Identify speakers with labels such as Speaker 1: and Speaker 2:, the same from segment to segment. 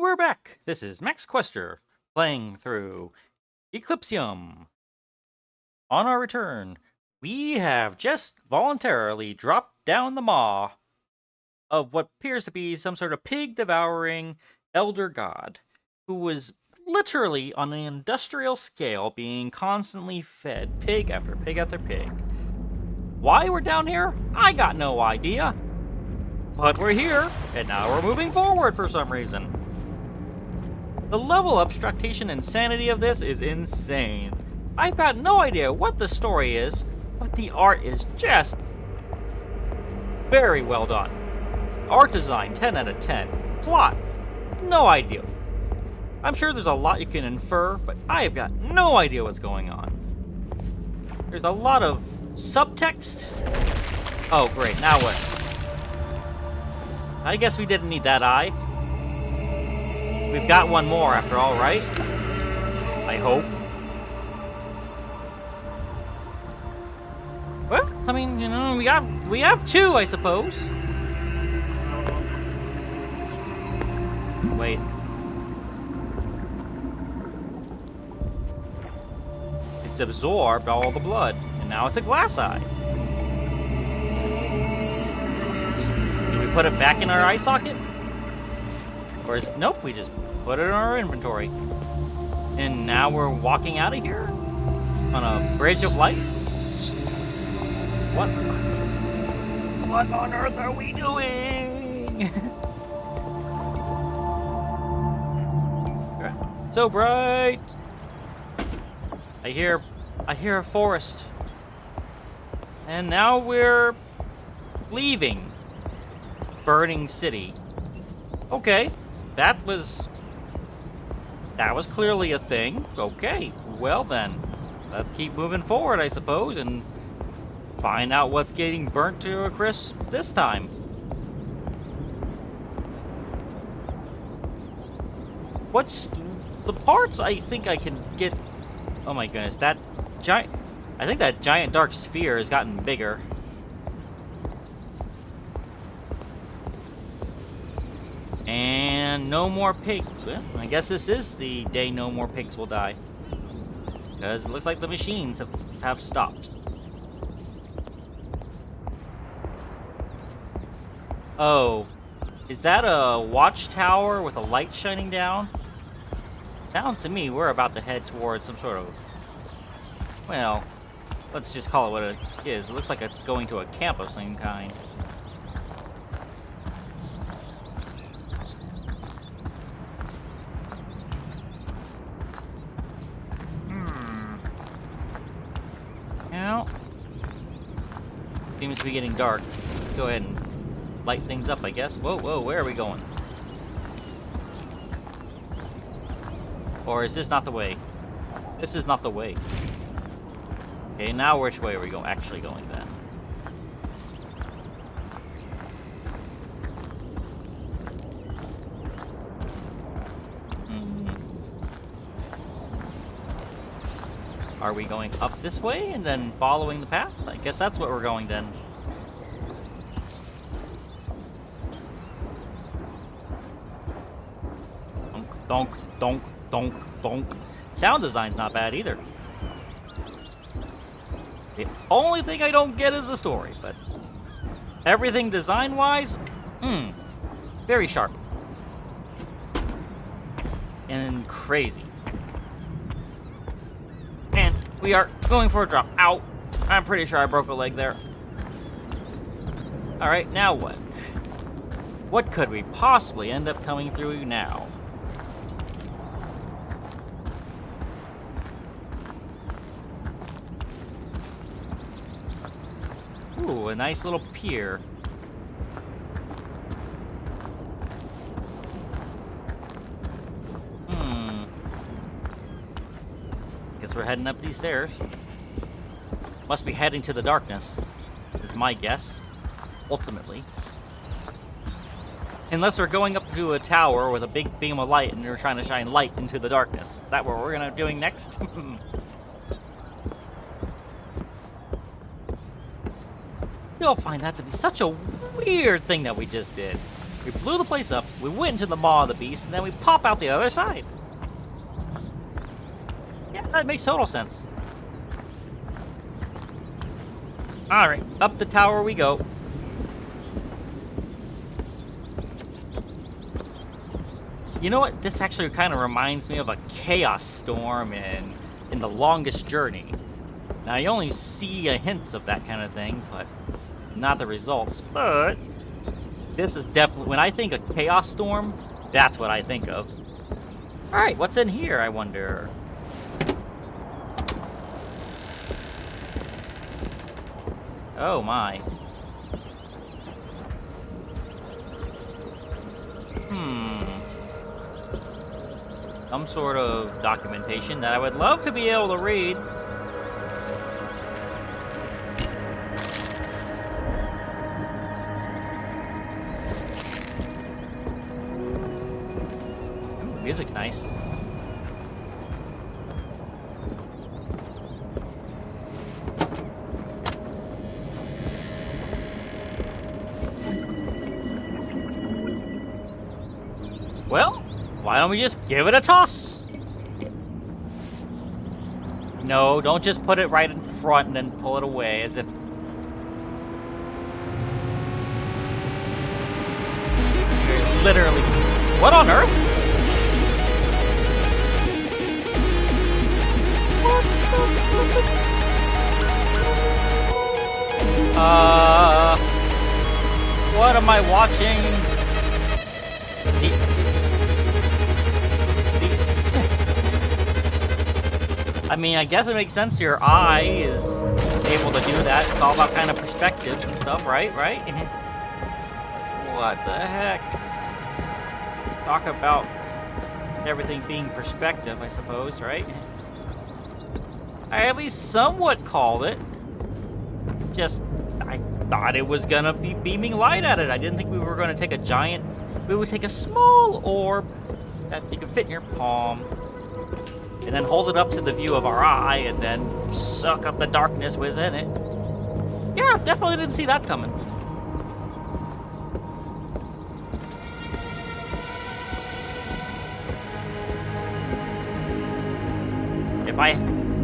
Speaker 1: We're back. This is Max Quester playing through Eclipsium. On our return, we have just voluntarily dropped down the maw of what appears to be some sort of pig-devouring elder god who was literally on an industrial scale being constantly fed pig after pig after pig. Why we're down here? I got no idea. But we're here, and now we're moving forward for some reason. The level of abstraction and sanity of this is insane. I've got no idea what the story is, but the art is just very well done. Art design, 10 out of 10. Plot, no idea. I'm sure there's a lot you can infer, but I have got no idea what's going on. There's a lot of subtext. Oh, great, now what? I guess we didn't need that eye. We've got one more after all, right? I hope. Well, I mean, you know, we have two, I suppose. Wait. It's absorbed all the blood, and now it's a glass eye. Do we put it back in our eye socket? Or is it, nope, we just put it in our inventory. And now we're walking out of here? On a bridge of light? What on earth are we doing? So bright. I hear a forest. And now we're leaving Burning City. Okay, that was clearly a thing. Okay, well then, let's keep moving forward, I suppose, and find out what's getting burnt to a crisp this time. What's the parts I think I can get? Oh my goodness, I think that giant dark sphere has gotten bigger. And no more pig. Well, I guess this is the day no more pigs will die. Because it looks like the machines have stopped. Oh, is that a watchtower with a light shining down? Sounds to me we're about to head towards some sort of, well, let's just call it what it is. It looks like it's going to a camp of some kind. Now, seems to be getting dark. Let's go ahead and light things up, I guess. Whoa, where are we going? Or is this not the way? This is not the way. Okay, now which way are we actually going then? Are we going up this way and then following the path? I guess that's what we're going then. Donk, donk, donk, donk. Sound design's not bad either. The only thing I don't get is the story, but everything design-wise, very sharp. And crazy. And we are going for a drop. Ow! I'm pretty sure I broke a leg there. Alright, now what? What could we possibly end up coming through now? Ooh, a nice little pier. Guess we're heading up these stairs. Must be heading to the darkness, is my guess. Ultimately. Unless we're going up to a tower with a big beam of light and we're trying to shine light into the darkness. Is that what we're gonna be doing next? Still find that to be such a weird thing that we just did. We blew the place up, we went into the maw of the beast, and then we pop out the other side. Yeah, that makes total sense. Alright, up the tower we go. You know what? This actually kind of reminds me of a chaos storm in The Longest Journey. Now, you only see a hint of that kind of thing, but not the results. But this is definitely, when I think of chaos storm, that's what I think of. Alright, what's in here, I wonder? Oh my. Some sort of documentation that I would love to be able to read. Ooh, music's nice. Well, why don't we just give it a toss? No, don't just put it right in front and then pull it away as if... Literally. What on earth? What the what am I watching? I mean, I guess it makes sense your eye is able to do that. It's all about kind of perspectives and stuff, right? Right? What the heck? Talk about everything being perspective, I suppose, right? I at least somewhat called it. Just, I thought it was gonna be beaming light at it. I didn't think we were gonna take a giant... We would take a small orb that you could fit in your palm, and then hold it up to the view of our eye, and then suck up the darkness within it. Yeah, definitely didn't see that coming.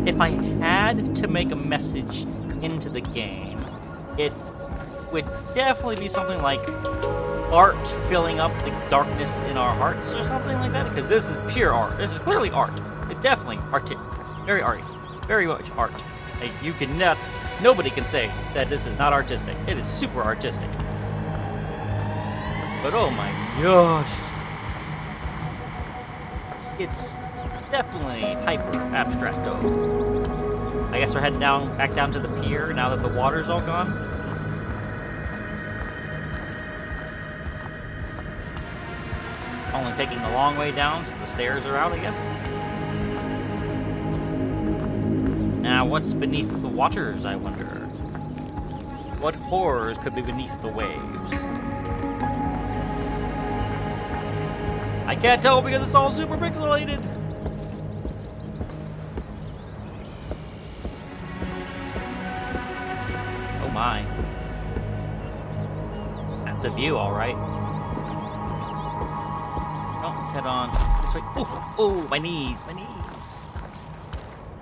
Speaker 1: If I had to make a message into the game, it would definitely be something like art filling up the darkness in our hearts or something like that, because this is pure art. This is clearly art. It definitely very arty, very much art. Like, you can nobody can say that this is not artistic. It is super artistic. But oh my gosh, it's definitely hyper abstract though. I guess we're heading back down to the pier now that the water's all gone. Only taking the long way down since the stairs are out, I guess. Now, what's beneath the waters, I wonder? What horrors could be beneath the waves? I can't tell because it's all super pixelated. Oh my. That's a view, all right. Oh, let's head on this way. Oh, my knees, my knees.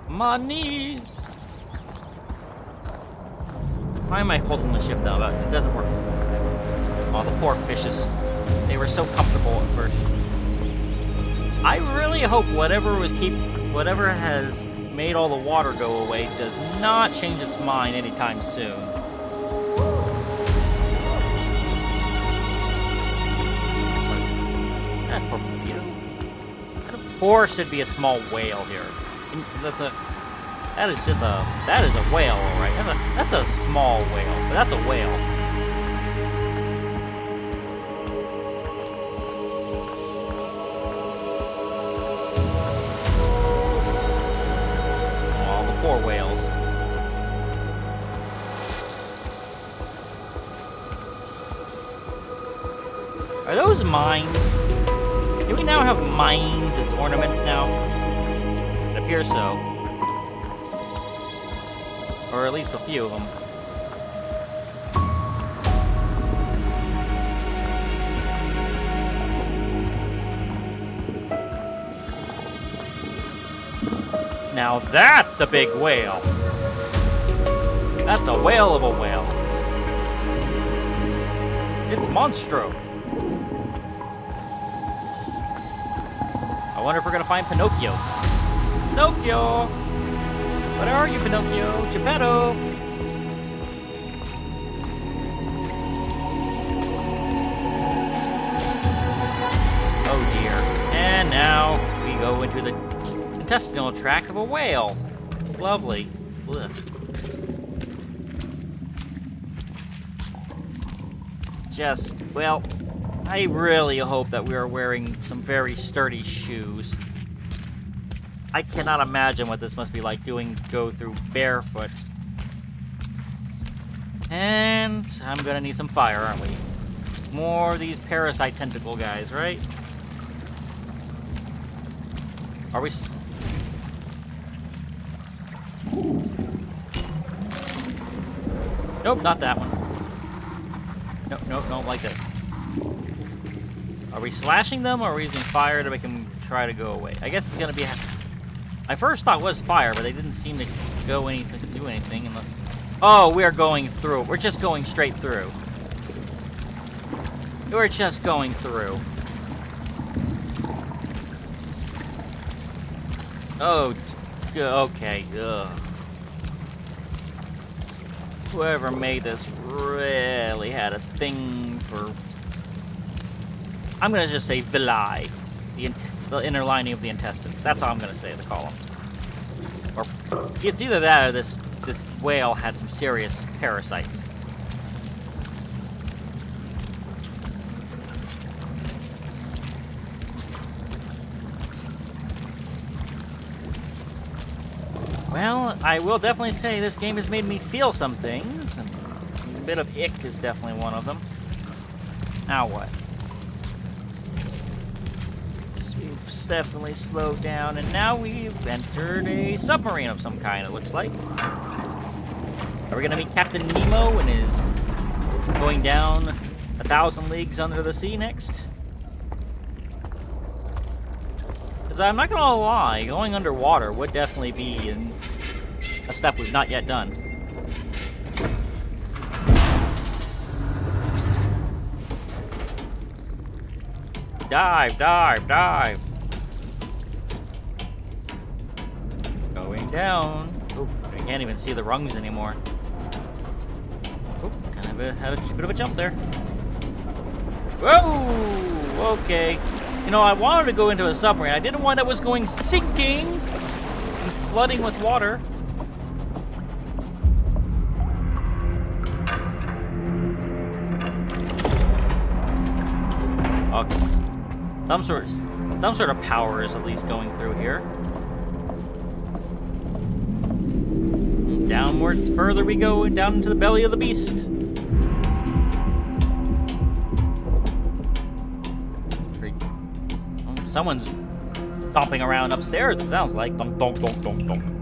Speaker 1: My knees! Why am I holding the shift now? It doesn't work. Oh, the poor fishes. They were so comfortable at first. I really hope whatever has made all the water go away does not change its mind anytime soon. That torpedo. That of course should be a small whale here. That is a whale, all right. That's a small whale, but that's a whale. Oh, the poor whales. Are those mines? Do we now have mines as ornaments now? It appears so. Or at least a few of them. Now that's a big whale. That's a whale of a whale. It's Monstro. I wonder if we're gonna find Pinocchio. Pinocchio! Where are you, Pinocchio? Geppetto! Oh dear. And now we go into the intestinal tract of a whale. Lovely. Ugh. Well, I really hope that we are wearing some very sturdy shoes. I cannot imagine what this must be like go through barefoot. And I'm gonna need some fire, aren't we? More of these parasite tentacle guys, right? Are we... Nope, not that one. Nope, don't like this. Are we slashing them, or are we using fire to make them try to go away? I guess it's gonna be... My first thought was fire, but they didn't seem to do anything unless... Oh, we are going through. We're just going straight through. We're just going through. Oh, okay. Ugh. Whoever made this really had a thing for... I'm gonna just say villi, the inner lining of the intestines. That's all I'm gonna say to call them. Or it's either that or this whale had some serious parasites. Well, I will definitely say this game has made me feel some things, and a bit of ick is definitely one of them. Now what? We've definitely slowed down, and now we've entered a submarine of some kind, it looks like. Are we gonna meet Captain Nemo and his going down 1,000 leagues under the sea next? Because I'm not gonna lie, going underwater would definitely be a step we've not yet done. Dive, dive, dive. Going down. Oh, I can't even see the rungs anymore. Oh, kind of had a bit of a jump there. Whoa! Okay. You know, I wanted to go into a submarine. I didn't want that was going sinking and flooding with water. Okay. Some sort of power is at least going through here. Downwards, further we go, down into the belly of the beast. Someone's stomping around upstairs, it sounds like. Donk, donk, donk, donk, donk.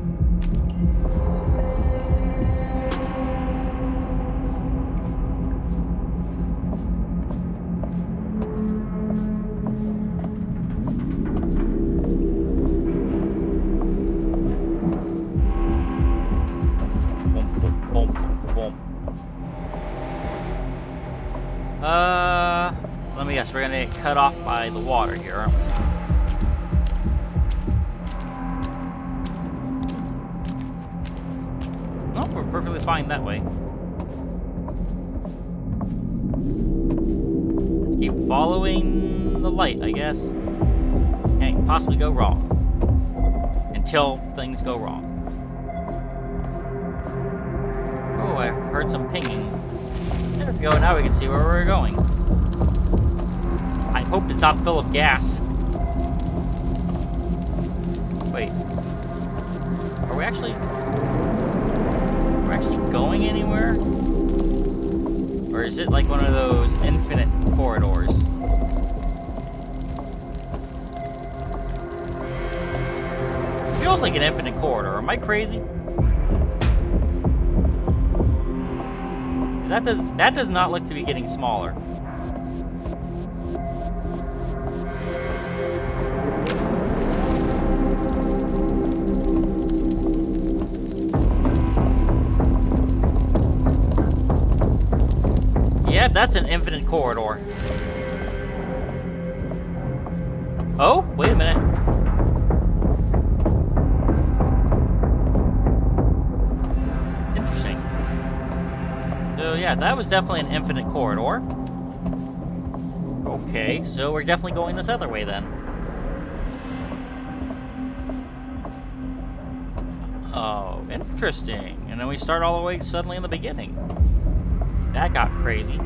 Speaker 1: Let me guess, we're gonna get cut off by the water here, aren't we? Nope, we're perfectly fine that way. Let's keep following the light, I guess. Can't possibly go wrong. Until things go wrong. Oh, I heard some pinging. There we go, now we can see where we're going. I hope it's not full of gas. Wait. Are we actually going anywhere? Or is it like one of those infinite corridors? It feels like an infinite corridor. Am I crazy? That does not look to be getting smaller. that's an infinite corridor. Oh, wait a minute. Interesting. So yeah, that was definitely an infinite corridor. Okay, so we're definitely going this other way then. Oh, interesting. And then we start all the way suddenly in the beginning. That got crazy.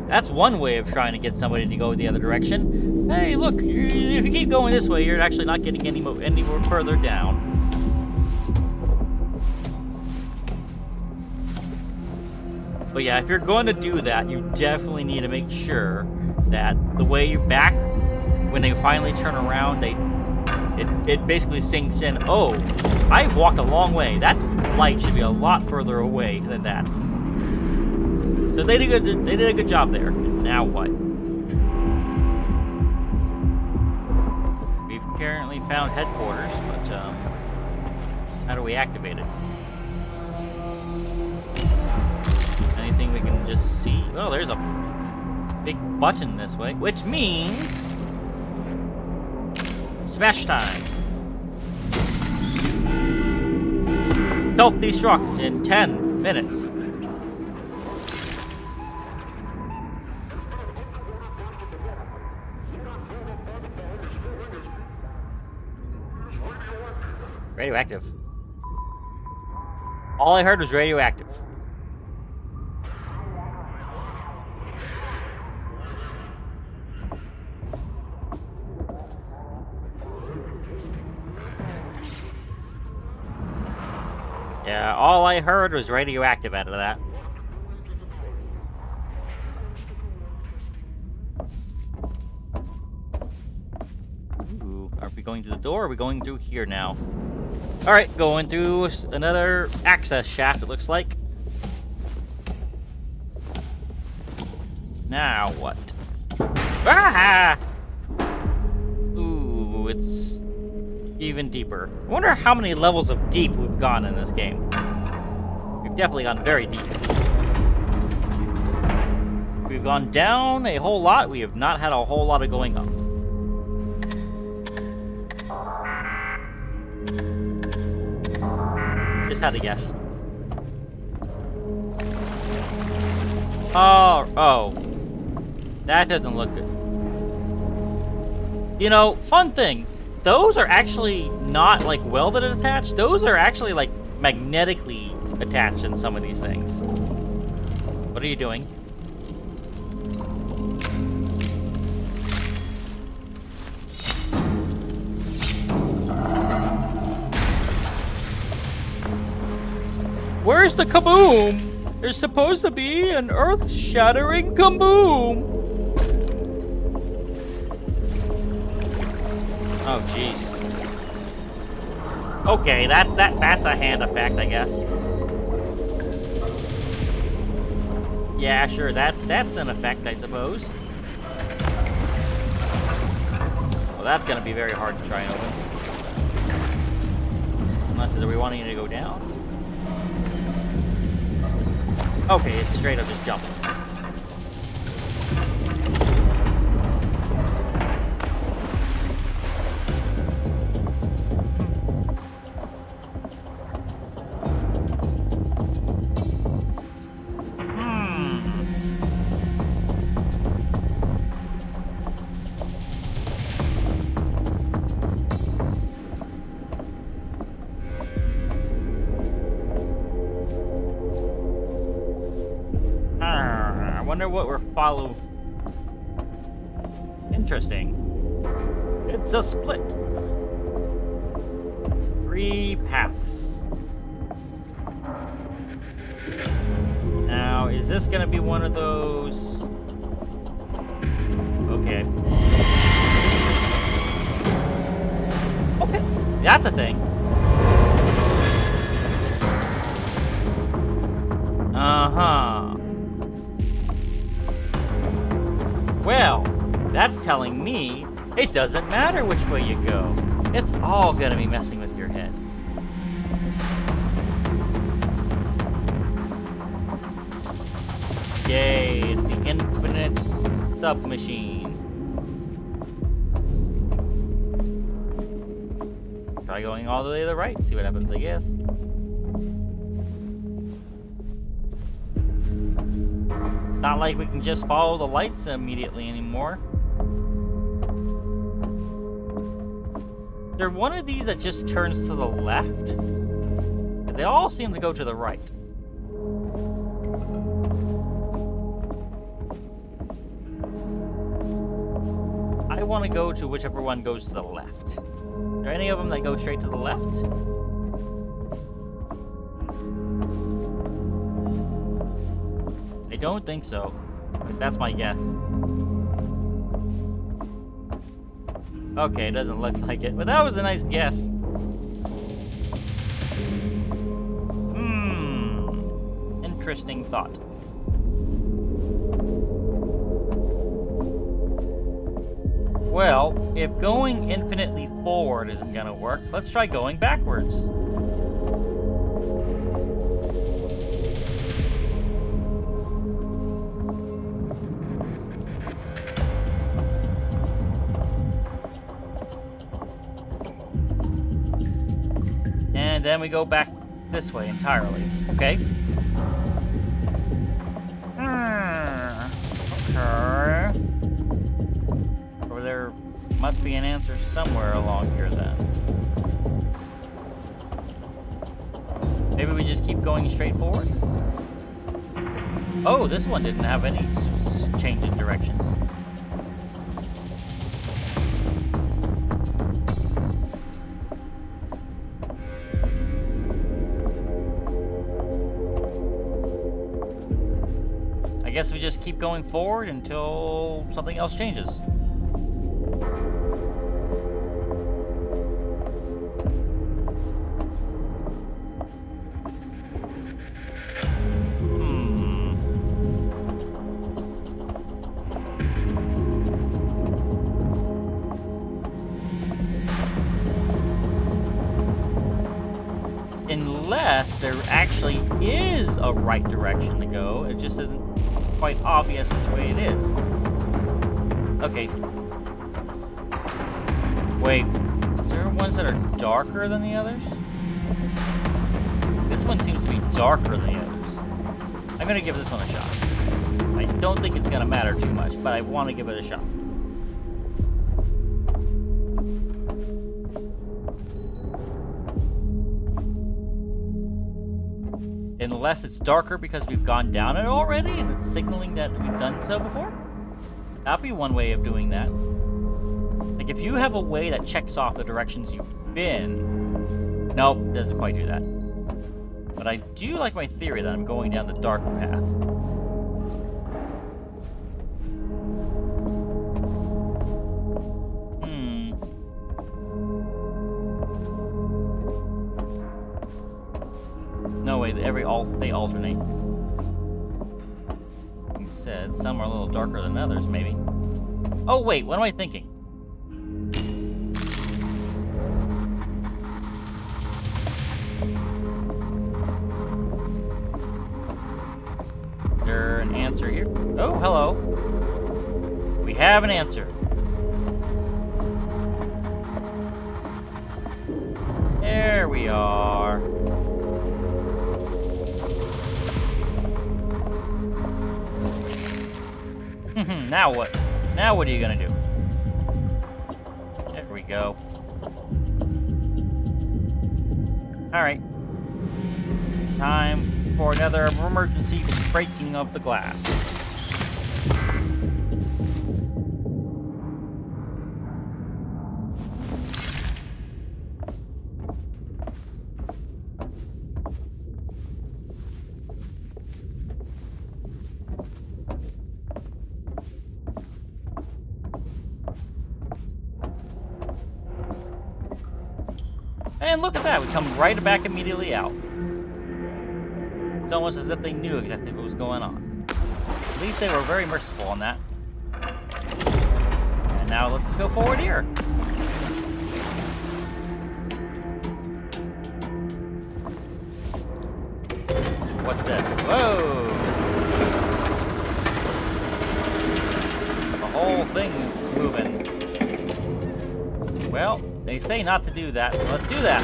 Speaker 1: That's one way of trying to get somebody to go the other direction. Hey, look, if you keep going this way, you're actually not getting any more further down. But yeah, if you're going to do that, you definitely need to make sure that the way you back, when they finally turn around, it basically sinks in. Oh, I've walked a long way. That light should be a lot further away than that. So they did a good job there. Now what? We've apparently found headquarters, but how do we activate it? Anything we can just see? Well, there's a big button this way, which means smash time. Self-destruct in 10 minutes. Radioactive. All I heard was radioactive. Yeah, all I heard was radioactive out of that. Ooh, are we going through the door or are we going through here now? Alright, going through another access shaft, it looks like. Now what? Ah! Ooh, it's even deeper. I wonder how many levels of deep we've gone in this game. We've definitely gone very deep. We've gone down a whole lot. We have not had a whole lot of going up. Just had to guess. Oh. That doesn't look good. You know, fun thing. Those are actually not, like, welded attached. Those are actually, like, magnetically attached in some of these things. What are you doing? Where's the kaboom? There's supposed to be an earth-shattering kaboom. Oh, jeez. Okay, that's a hand effect, I guess. Yeah, sure, that's an effect, I suppose. Well, that's gonna be very hard to try and open. Unless, are we wanting it to go down? Okay, it's straight up just jumping. I wonder what we're following. Interesting. It's a split. 3 paths. Now, is this gonna be one of those? Okay. Okay, that's a thing. Uh-huh. Well, that's telling me it doesn't matter which way you go. It's all gonna be messing with your head. Yay, it's the infinite submachine. Try going all the way to the right, see what happens, I guess. It's not like we can just follow the lights immediately anymore. Is there one of these that just turns to the left? They all seem to go to the right. I want to go to whichever one goes to the left. Is there any of them that go straight to the left? I don't think so. But that's my guess. Okay, it doesn't look like it, but that was a nice guess. Interesting thought. Well, if going infinitely forward isn't gonna work, let's try going backwards. And then we go back this way entirely, okay? Okay. Or there must be an answer somewhere along here then. Maybe we just keep going straight forward? Oh, this one didn't have any change in directions. I guess we just keep going forward until something else changes. Unless there actually is a right direction to go, it just isn't quite obvious which way it is. Okay. Wait, is there ones that are darker than the others? This one seems to be darker than the others. I'm gonna give this one a shot. I don't think it's gonna matter too much, but I want to give it a shot. Unless it's darker because we've gone down it already and it's signaling that we've done so before? That'd be one way of doing that. Like if you have a way that checks off the directions you've been... Nope, doesn't quite do that. But I do like my theory that I'm going down the dark path. No way, they alternate. He said some are a little darker than others, maybe. Oh wait, what am I thinking? Is there an answer here? Oh, hello. We have an answer. There we are. Now what? Now what are you gonna do? There we go. Alright. Time for another emergency breaking of the glass. And look at that, we come right back immediately out. It's almost as if they knew exactly what was going on. At least they were very merciful on that. And now let's just go forward here. What's this? Whoa! The whole thing's moving. Well, they say not to do that, so let's do that.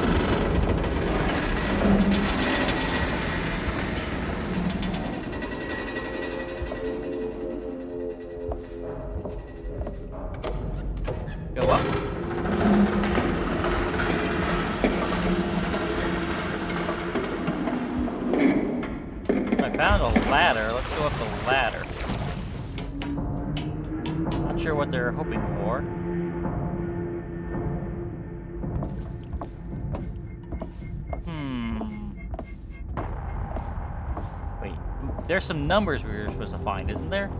Speaker 1: Go up. I found a ladder. Let's go up the ladder. Not sure what they're hoping for. Wait, there's some numbers we were supposed to find, isn't there?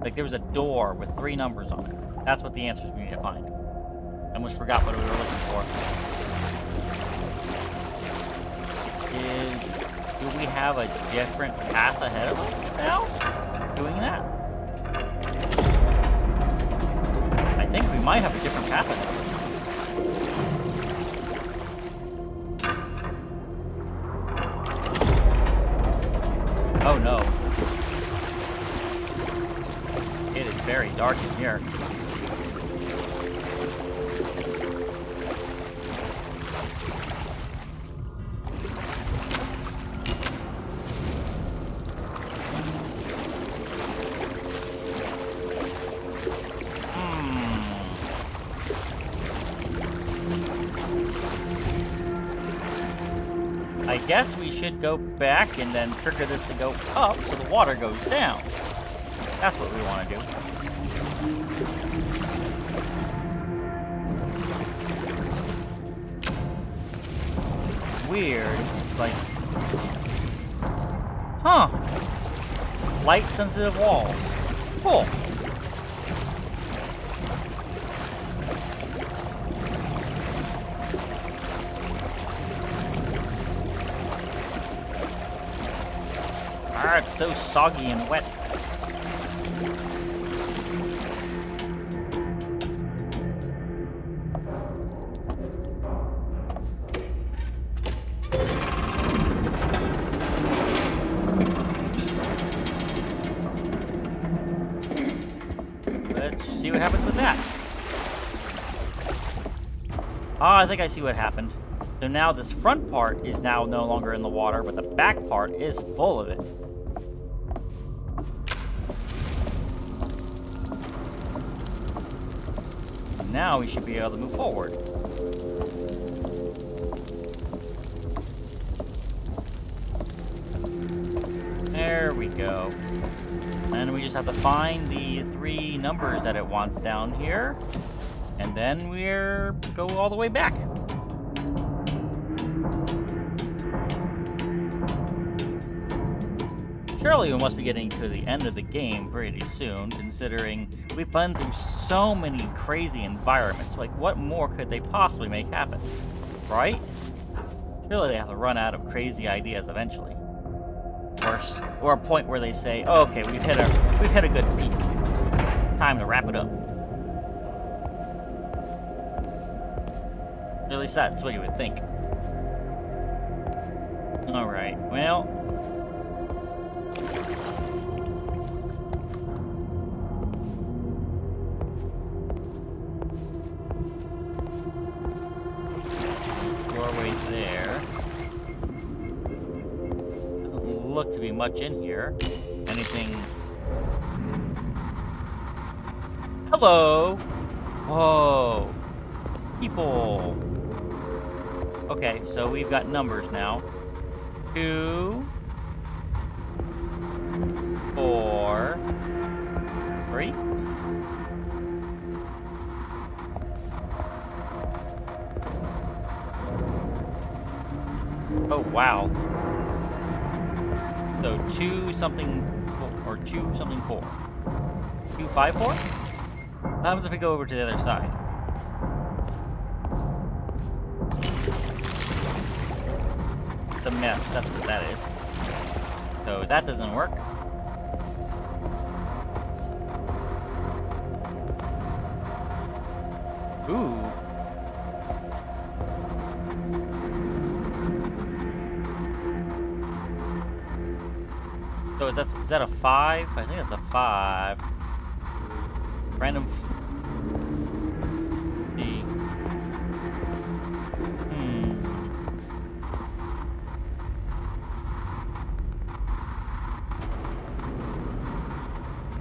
Speaker 1: Like there was a door with 3 numbers on it. That's what the answers we need to find. I almost forgot what we were looking for. Do we have a different path ahead of us now? Doing that? I think we might have a different path ahead of us. Oh no. It is very dark in here. I guess we should go back and then trigger this to go up so the water goes down. That's what we want to do. Weird. It's like... Huh. Light-sensitive walls. Cool. Ah, it's so soggy and wet. Let's see what happens with that. Ah, I think I see what happened. So now this front part is now no longer in the water, but the back part is full of it. Now we should be able to move forward. There we go. And we just have to find the 3 numbers that it wants down here. And then we're go all the way back. Surely we must be getting to the end of the game pretty soon, considering we've been through so many crazy environments. Like, what more could they possibly make happen? Right? Surely they have to run out of crazy ideas eventually. Or a point where they say, oh, okay, we've hit a good peak. It's time to wrap it up. At least that's what you would think. Alright, well... doorway there. Doesn't look to be much in here. Anything... Hello! Whoa! People! Okay, so we've got numbers now. 2, 4, 3. Oh, wow. So 2 something, or 2 something 4. 2, 5, 4? What happens if we go over to the other side? It's a mess, that's what that is. So that doesn't work. Ooh. So is that a 5? I think that's a 5. Random. Let's see. Hmm.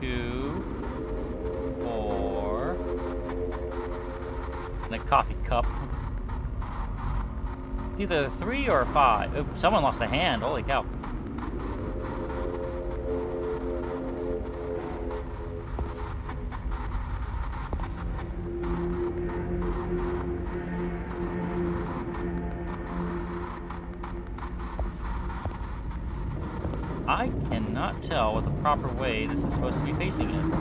Speaker 1: 2, 4, and a coffee cup. Either 3 or 5. Oh, someone lost a hand. Holy cow. I cannot tell what the proper way this is supposed to be facing is.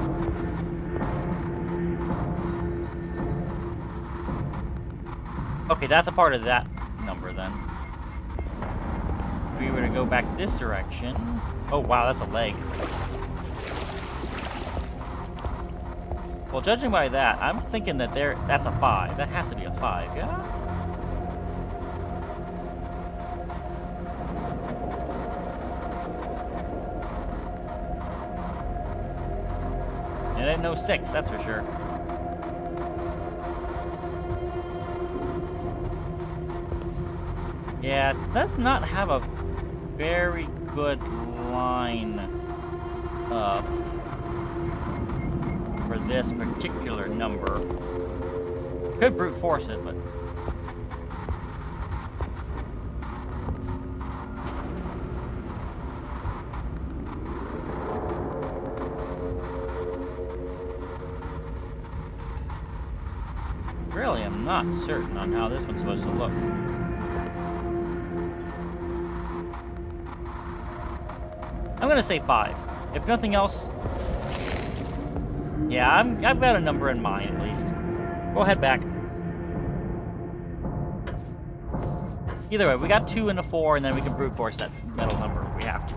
Speaker 1: Okay, that's a part of that number then. If we were to go back this direction. Oh wow, that's a leg. Well, judging by that, I'm thinking that that's a 5. That has to be a 5, yeah? It ain't no 6, that's for sure. Yeah, it does not have a very good line up for this particular number. Could brute force it, but... really, I'm not certain on how this one's supposed to look. I'm gonna say 5. If nothing else... yeah, I've got a number in mind, at least. We'll head back. Either way, we got 2 and a 4, and then we can brute force that middle number if we have to.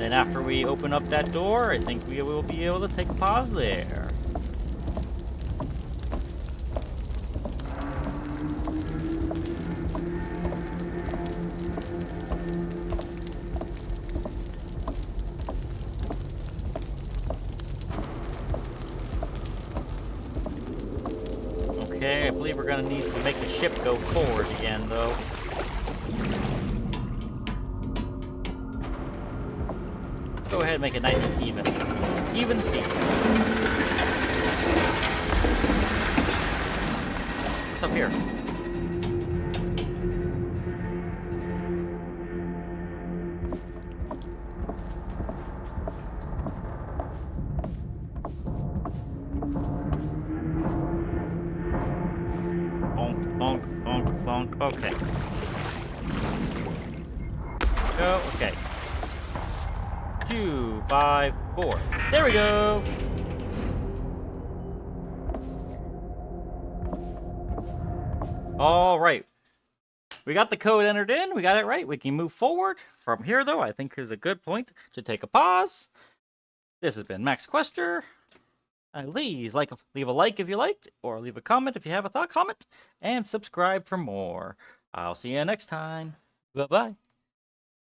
Speaker 1: And after we open up that door, I think we will be able to take a pause there. Okay, I believe we're gonna need to make the ship go forward again, though. Go ahead and make it nice and even. Even Stevens. What's up here? Bonk, bonk, bonk, bonk. Okay. Go, okay. 2, 5, 4. There we go. All right. We got the code entered in. We got it right. We can move forward. From here, though, I think is a good point to take a pause. This has been Max Quester. Please leave a like if you liked, or leave a comment if you have a thought comment, and subscribe for more. I'll see you next time. Bye-bye.